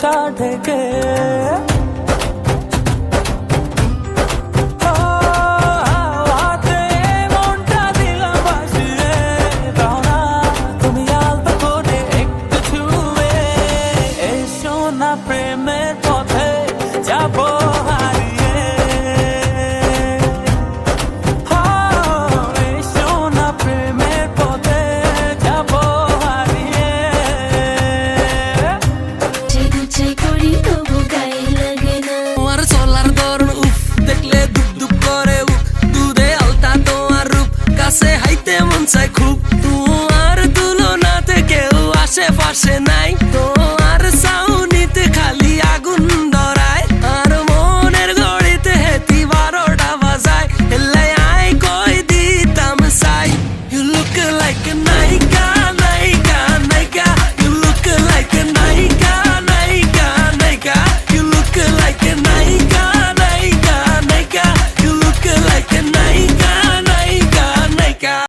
মুখটা ঢেকে প্রেমের পথে যাব হারিয়ে সোনা প্রেমের পথে যাব হারিয়ে করি তবু গায়ে লাগে না তোমার চলার ধরন উফ দেখলে দুপ দুপ করে উফ দুধে আলতা তোমার রূপ কাছে হাইতে মন চায় খুব তোমার তুলনা থেকেও আশেপাশে নাই